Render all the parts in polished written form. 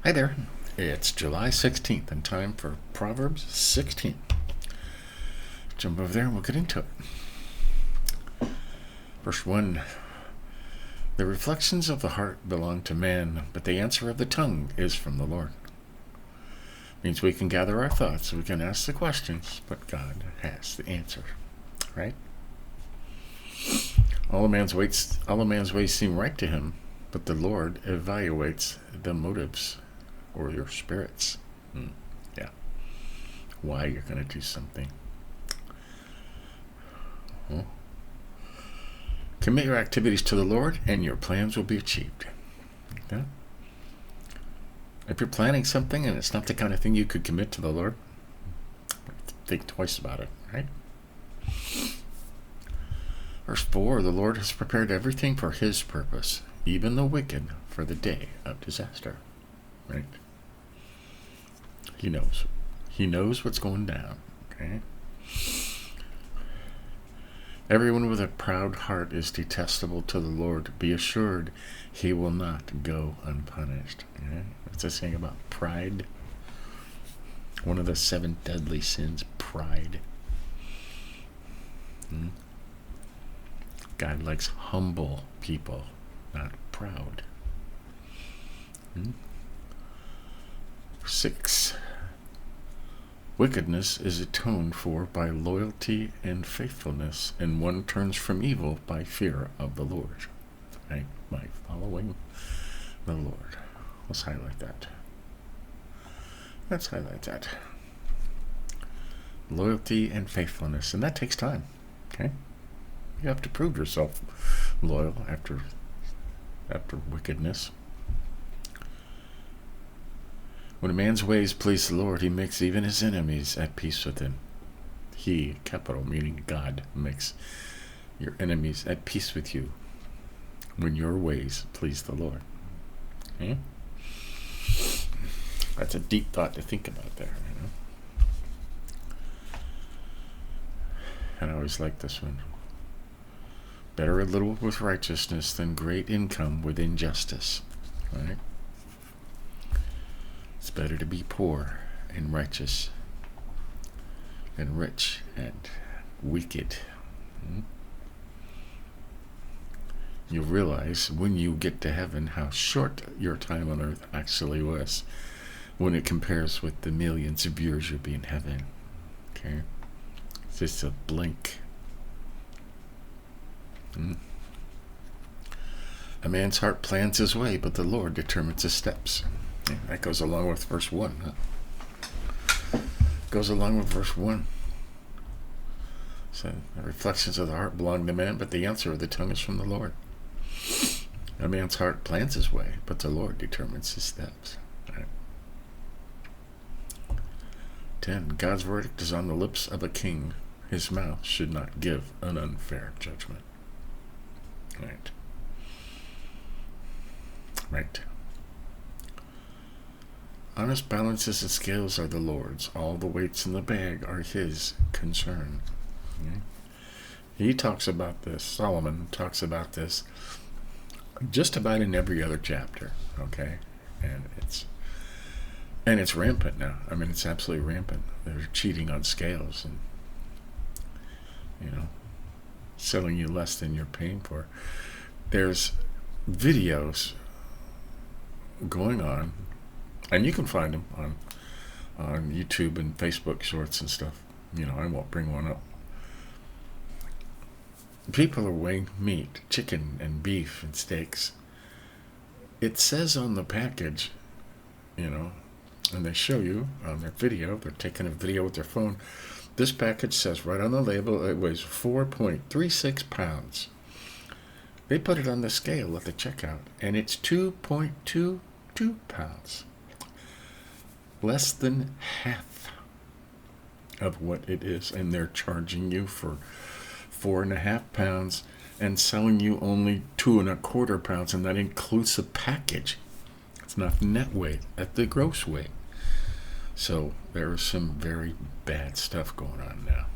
Hi there. It's July 16th and time for Proverbs 16. Jump over there and we'll get into it. Verse 1. The reflections of the heart belong to man, but the answer of the tongue is from the Lord. Means we can gather our thoughts, we can ask the questions, but God has the answer. Right? All a man's ways seem right to him, but the Lord evaluates the motives or your spirits. Yeah. Why you're going to do something. Commit your activities to the Lord and your plans will be achieved. Okay? If you're planning something and it's not the kind of thing you could commit to the Lord, think twice about it, right? Verse 4, the Lord has prepared everything for his purpose, even the wicked for the day of disaster. Right? He knows. He knows what's going down. Okay? Everyone with a proud heart is detestable to the Lord. Be assured he will not go unpunished. Okay? What's this saying about pride? One of the 7 deadly sins, pride. God likes humble people, not proud. 6. Wickedness is atoned for by loyalty and faithfulness, and one turns from evil by fear of the Lord. Right? By following the Lord. Let's highlight that. Loyalty and faithfulness, and that takes time. Okay? You have to prove yourself loyal after wickedness. When a man's ways please the Lord, he makes even his enemies at peace with him. He, capital, meaning God, makes your enemies at peace with you when your ways please the Lord. Okay? That's a deep thought to think about there. You know? And I always like this one. Better a little with righteousness than great income with injustice. Right? It's better to be poor and righteous than rich and wicked. You'll realize when you get to heaven how short your time on earth actually was when it compares with the millions of years you'll be in heaven. Okay? It's just a blink. A man's heart plans his way, but the Lord determines his steps. Yeah, that goes along with verse 1. Goes along with verse 1. So the reflections of the heart belong to man, but the answer of the tongue is from the Lord. A man's heart plans his way, but the Lord determines his steps. Right. 10. God's verdict is on the lips of a king. His mouth should not give an unfair judgment. Right. Honest balances and scales are the Lord's. All the weights in the bag are his concern. Okay? He talks about this. Solomon talks about this just about in every other chapter. Okay? And it's rampant now. I mean, it's absolutely rampant. They're cheating on scales and, selling you less than you're paying for. There's videos going on, and you can find them on YouTube and Facebook Shorts and stuff. I won't bring one up. People are weighing meat, chicken and beef and steaks. It says on the package, and they show you on their video, they're taking a video with their phone. This package says right on the label it weighs 4.36 pounds. They put it on the scale at the checkout, and it's 2.22 pounds. Less than half of what it is, and they're charging you for 4.5 pounds and selling you only 2.25 pounds, and that includes the package. It's not the net weight, at the gross weight. So there's some very bad stuff going on now,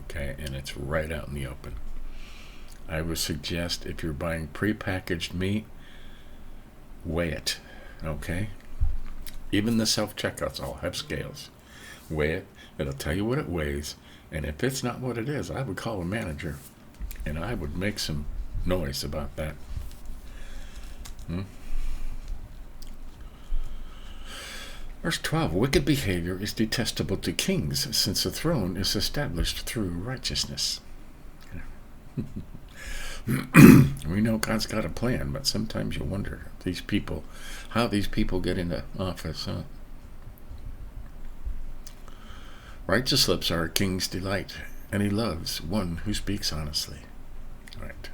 okay, and it's right out in the open. I would suggest if you're buying prepackaged meat, weigh it, okay? Even the self-checkouts all have scales. Weigh it. It'll tell you what it weighs. And if it's not what it is, I would call a manager. And I would make some noise about that. Verse 12, wicked behavior is detestable to kings, since the throne is established through righteousness. We know God's got a plan, but sometimes you wonder how these people get into office, huh? Righteous lips are a king's delight, and he loves one who speaks honestly. Right.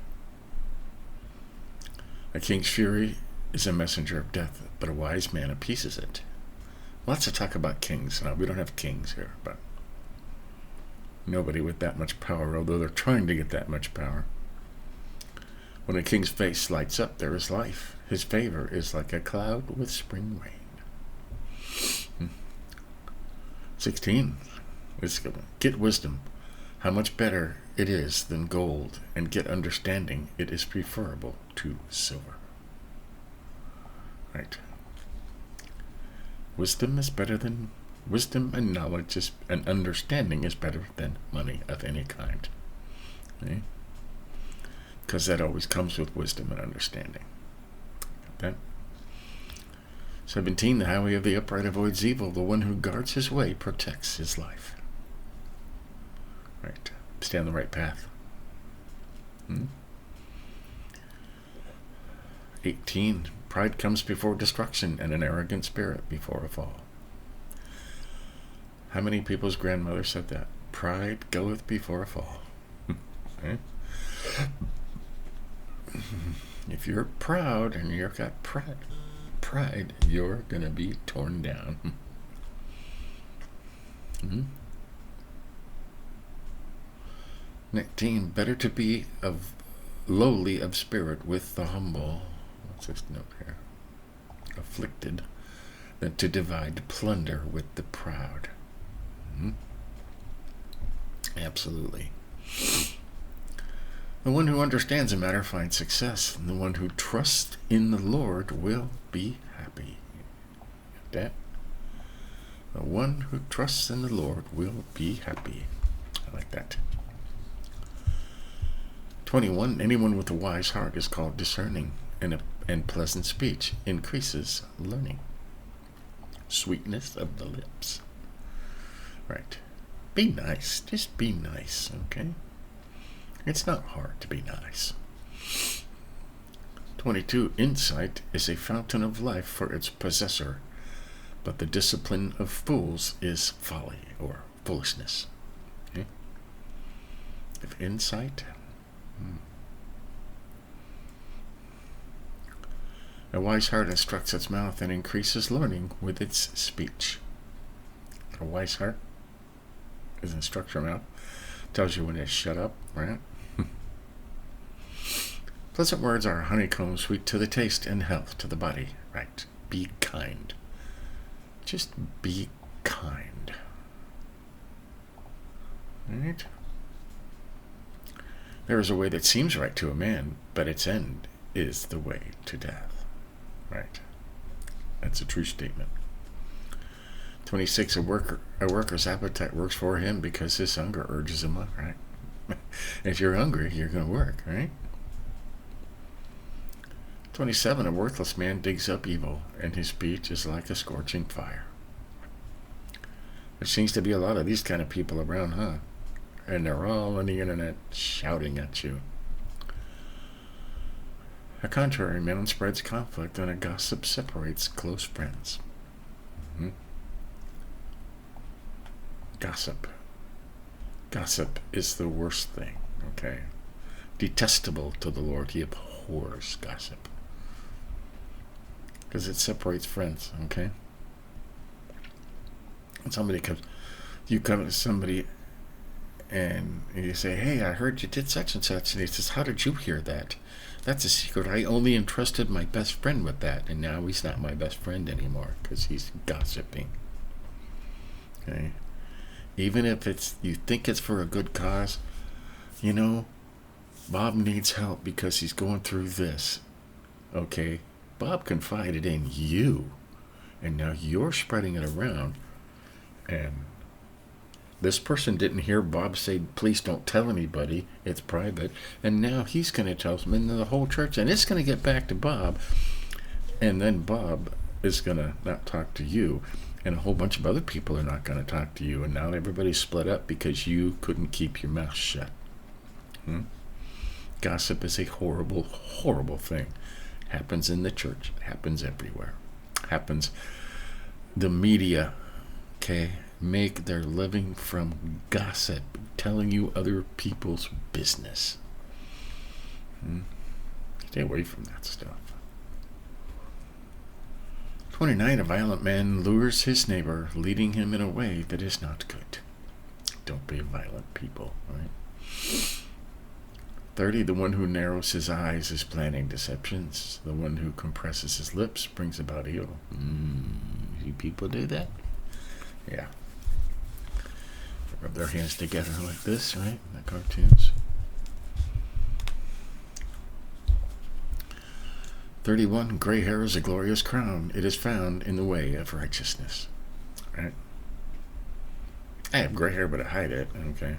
A king's fury is a messenger of death, but a wise man appeases it. Lots of talk about kings. Now, we don't have kings here, but nobody with that much power, although they're trying to get that much power. When a king's face lights up, there is life. His favor is like a cloud with spring rain. 16. Let's go. Get wisdom. How much better it is than gold, and get understanding. It is preferable to silver. Right. Wisdom and knowledge and understanding is better than money of any kind. Okay? Because that always comes with wisdom and understanding. Okay? 17, the highway of the upright avoids evil. The one who guards his way protects his life. Right. Stay on the right path. 18, pride comes before destruction, and an arrogant spirit before a fall. How many people's grandmother said that? Pride goeth before a fall. Okay? If you're proud and you've got pride, you're going to be torn down. 19, better to be lowly of spirit with the humble. What's this note here? Afflicted, than to divide plunder with the proud. Absolutely. The one who understands a matter finds success, and the one who trusts in the Lord will be happy. That? The one who trusts in the Lord will be happy. I like that. 21, anyone with a wise heart is called discerning, and pleasant speech increases learning. Sweetness of the lips. Right. Be nice. Just be nice, okay? It's not hard to be nice. 22, insight is a fountain of life for its possessor, but the discipline of fools is folly or foolishness. Okay? If insight... A wise heart instructs its mouth and increases learning with its speech. A wise heart is instructs your mouth. Tells you when to shut up, right? Pleasant words are a honeycomb, sweet to the taste and health to the body. Right. Be kind. Just be kind. Right? There is a way that seems right to a man, but its end is the way to death. Right. That's a true statement. 26, a worker's appetite works for him because his hunger urges him on, right? If you're hungry, you're going to work, right? 27, a worthless man digs up evil, and his speech is like a scorching fire. There seems to be a lot of these kind of people around, huh? And they're all on the internet shouting at you. A contrary man spreads conflict, and a gossip separates close friends. Gossip. Gossip is the worst thing, okay? Detestable to the Lord. He abhors gossip. Because it separates friends, okay? When you come to somebody and you say, hey, I heard you did such and such, and he says, how did you hear that? That's a secret. I only entrusted my best friend with that, and now he's not my best friend anymore because he's gossiping. Okay? Even if you think it's for a good cause, Bob needs help because he's going through this. Okay? Bob confided in you. And now you're spreading it around. And this person didn't hear Bob say, please don't tell anybody, it's private. And now he's going to tell them in the whole church, and it's going to get back to Bob. And then Bob is going to not talk to you, and a whole bunch of other people are not going to talk to you. And now everybody's split up because you couldn't keep your mouth shut. Gossip is a horrible, horrible thing. Happens in the church. Happens everywhere. Happens. The media, make their living from gossip, telling you other people's business. Stay away from that stuff. 29, a violent man lures his neighbor, leading him in a way that is not good. Don't be a violent people, right? 30, the one who narrows his eyes is planning deceptions. The one who compresses his lips brings about evil. You people do that? Yeah. Rub their hands together like this, right? In the cartoons. 31, gray hair is a glorious crown. It is found in the way of righteousness. Right? I have gray hair, but I hide it. Okay.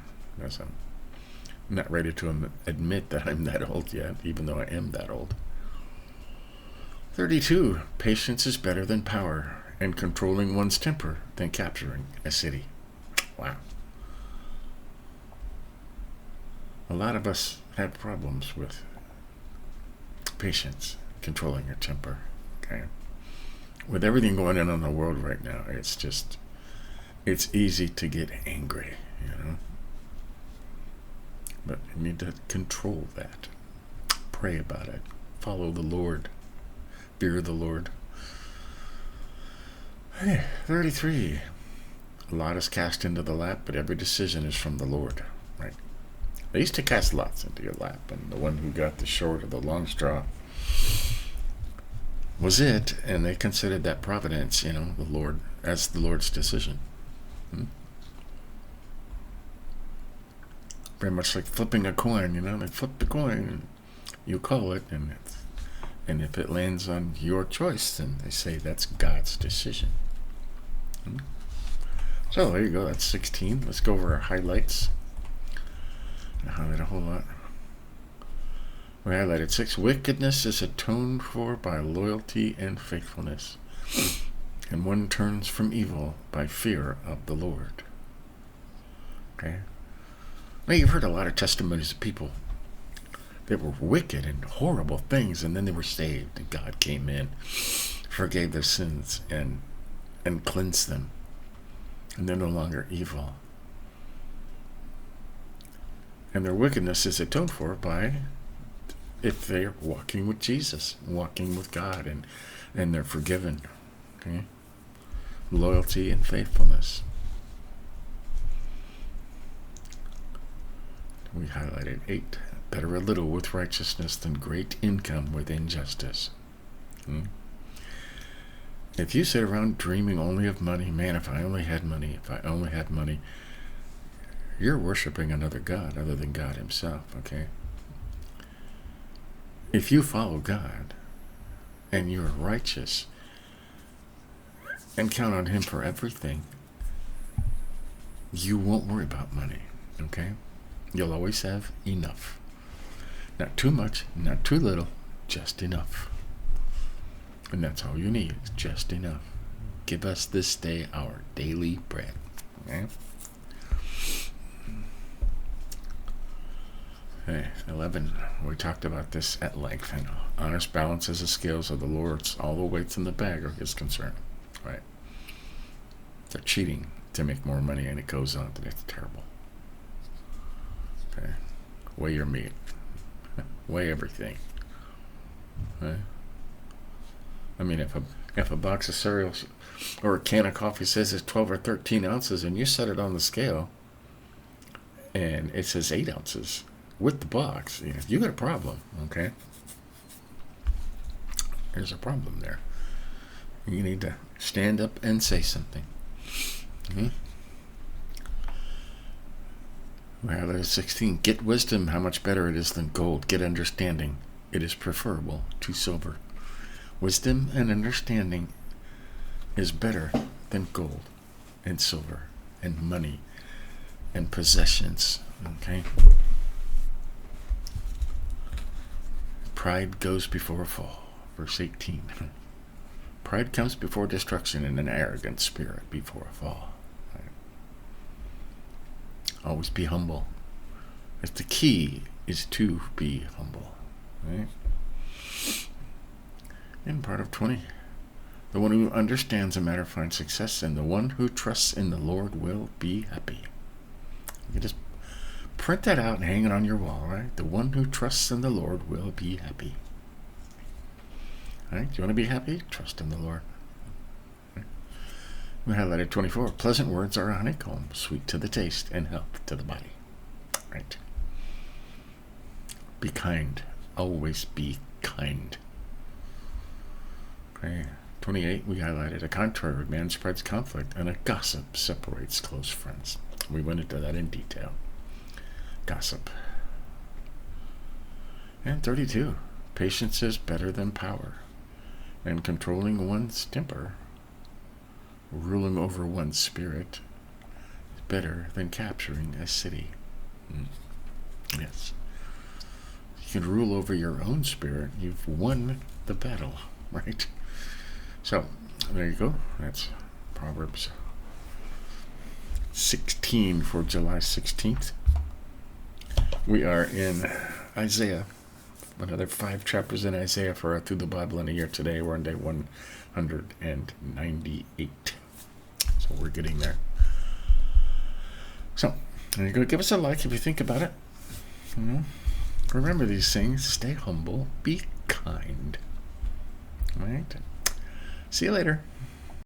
I'm not ready to admit that I'm that old yet, even though I am that old. 32, patience is better than power, and controlling one's temper than capturing a city. Wow. A lot of us have problems with patience, controlling your temper. Okay. With everything going on in the world right now, it's easy to get angry, But you need to control that. Pray about it. Follow the Lord. Fear the Lord. 33. A lot is cast into the lap, but every decision is from the Lord. Right? They used to cast lots into your lap, and the one who got the short or the long straw was it, and they considered that providence, the Lord, as the Lord's decision. Very much like flipping a coin, they flip the coin, and you call it, and if it lands on your choice, then they say that's God's decision. So there you go, that's 16. Let's go over our highlights. I highlight a whole lot. We highlighted 6. Wickedness is atoned for by loyalty and faithfulness, and one turns from evil by fear of the Lord. Okay. Now, you've heard a lot of testimonies of people that were wicked and horrible things, and then they were saved, and God came in, forgave their sins, and cleansed them, and they're no longer evil. And their wickedness is atoned for by, if they're walking with Jesus, walking with God, and they're forgiven. Okay? Loyalty and faithfulness. We highlighted 8. Better a little with righteousness than great income with injustice. If you sit around dreaming only of money, man, if I only had money, you're worshiping another God other than God himself, okay? If you follow God and you're righteous and count on him for everything, you won't worry about money, okay? You'll always have enough. Not too much, not too little, just enough. And that's all you need, just enough. Give us this day our daily bread. Okay? 11. We talked about this at length. Honest balances the scales of the Lord's. All the weights in the bag are his concern. Right? They're cheating to make more money, and it goes on. It's terrible. Okay. Weigh your meat. Weigh everything. Okay. I mean, if a box of cereals or a can of coffee says it's 12 or 13 ounces, and you set it on the scale, and it says 8 ounces with the box, you got a problem. Okay. There's a problem there. You need to stand up and say something. Well, 16. Get wisdom, how much better it is than gold. Get understanding. It is preferable to silver. Wisdom and understanding is better than gold and silver and money and possessions. Okay? Pride goes before a fall. Verse 18. Pride comes before destruction, and an arrogant spirit before a fall. Right? Always be humble. As the key is to be humble. Right? In part of 20. The one who understands a matter finds success, and the one who trusts in the Lord will be happy. You just print that out and hang it on your wall, right? The one who trusts in the Lord will be happy. Right? Do you want to be happy? Trust in the Lord. Right? We highlighted 24. Pleasant words are a honeycomb, sweet to the taste and health to the body. Right? Be kind. Always be kind. Okay. 28. We highlighted a contrary man spreads conflict, and a gossip separates close friends. We went into that in detail. Gossip. And 32. Patience is better than power, and controlling one's temper, ruling over one's spirit, is better than capturing a city. Yes. You can rule over your own spirit. You've won the battle, right? So, there you go. That's Proverbs 16 for July 16th. We are in Isaiah. Another 5 chapters in Isaiah for our Through the Bible in a Year. Today we're on day 198. So we're getting there. So, there you go. Give us a like if you think about it. Remember these things. Stay humble. Be kind. All right. See you later.